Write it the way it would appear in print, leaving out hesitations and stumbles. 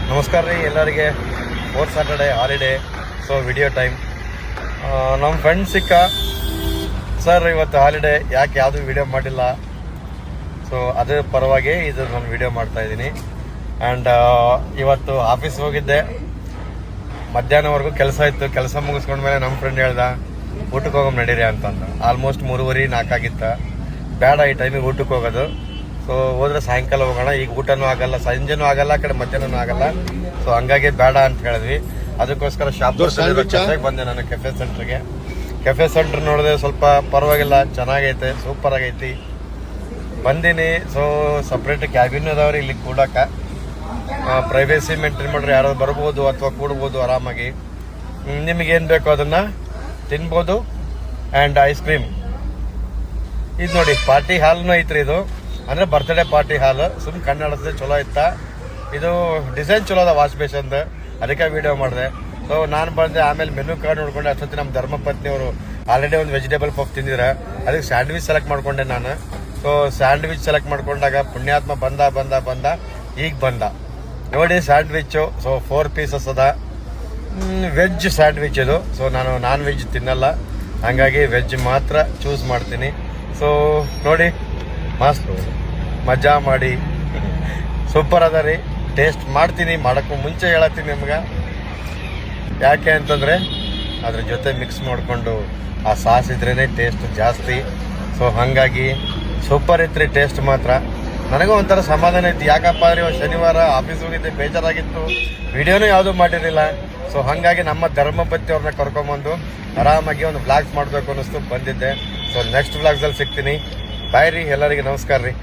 ನಮಸ್ಕಾರ ರೀ ಎಲ್ಲರಿಗೆ. 4th Saturday holiday, so video time. ನಮ್ಮ ಫ್ರೆಂಡ್ ಸಿಕ್ಕ, ಸರ್ ಇವತ್ತು ಹಾಲಿಡೇ ಯಾಕೆ ಯಾವುದೂ ವಿಡಿಯೋ ಮಾಡಿಲ್ಲ, ಸೊ ಅದ್ರ ಪರವಾಗಿ ಇದು ನಾನು ವಿಡಿಯೋ ಮಾಡ್ತಾ ಇದ್ದೀನಿ. ಆ್ಯಂಡ್ ಇವತ್ತು ಆಫೀಸ್ ಹೋಗಿದ್ದೆ, ಮಧ್ಯಾಹ್ನವರೆಗೂ ಕೆಲಸ ಇತ್ತು. ಕೆಲಸ ಮುಗಿಸ್ಕೊಂಡ್ಮೇಲೆ ನಮ್ಮ ಫ್ರೆಂಡ್ ಹೇಳ್ದ ಊಟಕ್ಕೆ ಹೋಗೋದು ನಡೀರಿ ಅಂತಂದು. ಆಲ್ಮೋಸ್ಟ್ 3:30-4 ಆಗಿತ್ತು. ಬೇಡ ಈ ಟೈಮಿಗೆ ಊಟಕ್ಕೆ ಹೋಗೋದು, ಸೊ ಹೋದ್ರೆ ಸಾಯಂಕಾಲ ಹೋಗೋಣ, ಈಗ ಊಟನೂ ಆಗಲ್ಲ, ಸಂಜೆನೂ ಆಗಲ್ಲ, ಆ ಕಡೆ ಮಧ್ಯಾಹ್ನನೂ ಆಗಲ್ಲ, ಸೊ ಹಂಗಾಗಿ ಬೇಡ ಅಂತ ಹೇಳಿದ್ವಿ. ಅದಕ್ಕೋಸ್ಕರ ಕೆಫೆಗೆ ಬಂದೆ ನಾನು, ಕೆಫೆ ಸೆಂಟ್ರ್ ನೋಡಿದೆ, ಸ್ವಲ್ಪ ಪರವಾಗಿಲ್ಲ, ಚೆನ್ನಾಗೈತೆ, ಸೂಪರ್ ಆಗೈತಿ. ಬಂದೀನಿ. ಸೊ ಸಪ್ರೇಟ್ ಕ್ಯಾಬಿನ್ ಅದಾವ್ರಿ ಇಲ್ಲಿ ಕೂಡಕ, ಪ್ರೈವೇಸಿ ಮೇಂಟೈನ್ ಮಾಡ್ರಿ, ಯಾರಾದ್ರು ಬರ್ಬೋದು ಅಥವಾ ಕೂಡ್ಬೋದು ಆರಾಮಾಗಿ. ನಿಮಗೇನು ಬೇಕೋ ಅದನ್ನ ತಿನ್ಬೋದು. ಆ್ಯಂಡ್ ಐಸ್ ಕ್ರೀಮ್ ಇದು ನೋಡಿ, ಪಾರ್ಟಿ ಹಾಲ್ನೂ ಐತ್ರಿ. ಇದು ಅಂದ್ರೆ ಬರ್ತ್ಡೇ ಪಾರ್ಟಿ ಹಾಲ್. ಸುಮ್ ಕನ್ನಡದ ಚಲೋ ಇತ್ತ. ಇದು ಡಿಸೈನ್ ಚಲೋ ಅದ ವಾಶ್ ಬೇಸಂದು, ಅದಕ್ಕೆ ವಿಡಿಯೋ ಮಾಡಿದೆ. ಸೊ ನಾನು ಬಂದೆ, ಆಮೇಲೆ ಮೆನು ಕಾರ್ಡ್ ನೋಡ್ಕೊಂಡೆ. ಅಷ್ಟೊತ್ತಿ ನಮ್ಮ ಧರ್ಮಪತ್ನಿ ಅವರು ಆಲ್ರೆಡಿ ಒಂದು ವೆಜಿಟೇಬಲ್ ಪಫ್ ತಿಂದಿದ್ರೆ, ಅದಕ್ಕೆ ಸ್ಯಾಂಡ್ವಿಚ್ ಸೆಲೆಕ್ಟ್ ಮಾಡ್ಕೊಂಡೆ ನಾನು. ಸೊ ಸ್ಯಾಂಡ್ವಿಚ್ ಸೆಲೆಕ್ಟ್ ಮಾಡ್ಕೊಂಡಾಗ ಪುಣ್ಯಾತ್ಮ ಬಂದ ಈಗ ಬಂದ ನೋಡಿ ಸ್ಯಾಂಡ್ವಿಚ್ಚು. ಸೊ 4 ಪೀಸಸ್ ಅದ, ವೆಜ್ ಸ್ಯಾಂಡ್ವಿಚ್ ಇದು. ಸೊ ನಾನು ನಾನ್ ವೆಜ್ ತಿನ್ನಲ್ಲ, ಹಾಗಾಗಿ ವೆಜ್ ಮಾತ್ರ ಚೂಸ್ ಮಾಡ್ತೀನಿ. ಸೊ ನೋಡಿ, ಮಸ್ತ್ ಮಜಾ ಮಾಡಿ, ಸೂಪರ್ ಅದ ರೀ. ಟೇಸ್ಟ್ ಮಾಡ್ತೀನಿ, ಮಾಡೋಕ್ಕೂ ಮುಂಚೆ ಹೇಳತ್ತೀನಿ ನಿಮ್ಗೆ. ಯಾಕೆ ಅಂತಂದರೆ ಅದ್ರ ಜೊತೆ ಮಿಕ್ಸ್ ಮಾಡಿಕೊಂಡು ಆ ಸಾಸ್ ಇದ್ರೇ ಟೇಸ್ಟ್ ಜಾಸ್ತಿ. ಸೊ ಹಾಗಾಗಿ ಸೂಪರ್ ಇತ್ತು ಟೇಸ್ಟ್ ಮಾತ್ರ. ನನಗೂ ಒಂಥರ ಸಮಾಧಾನ ಇತ್ತು. ಯಾಕಪ್ಪ ಅಂದರೆ ಶನಿವಾರ ಆಫೀಸ್ ಹೋಗಿದ್ದೆ, ಬೇಜಾರಾಗಿತ್ತು, ವಿಡಿಯೋನೂ ಯಾವುದೂ ಮಾಡಿರಲಿಲ್ಲ. ಸೊ ಹಾಗಾಗಿ ನಮ್ಮ ಧರ್ಮಪತಿ ಅವ್ರನ್ನ ಕರ್ಕೊಂಬಂದು ಆರಾಮಾಗಿ ಒಂದು ವ್ಲಾಗ್ಸ್ ಮಾಡಬೇಕು ಅನ್ನಿಸ್ತು, ಬಂದಿದ್ದೆ. ಸೊ ನೆಕ್ಸ್ಟ್ ವ್ಲಾಗ್ಸಲ್ಲಿ ಸಿಗ್ತೀನಿ. ಬಾಯ್ ರೀ, ಎಲ್ಲರಿಗೆ ನಮಸ್ಕಾರ ರೀ.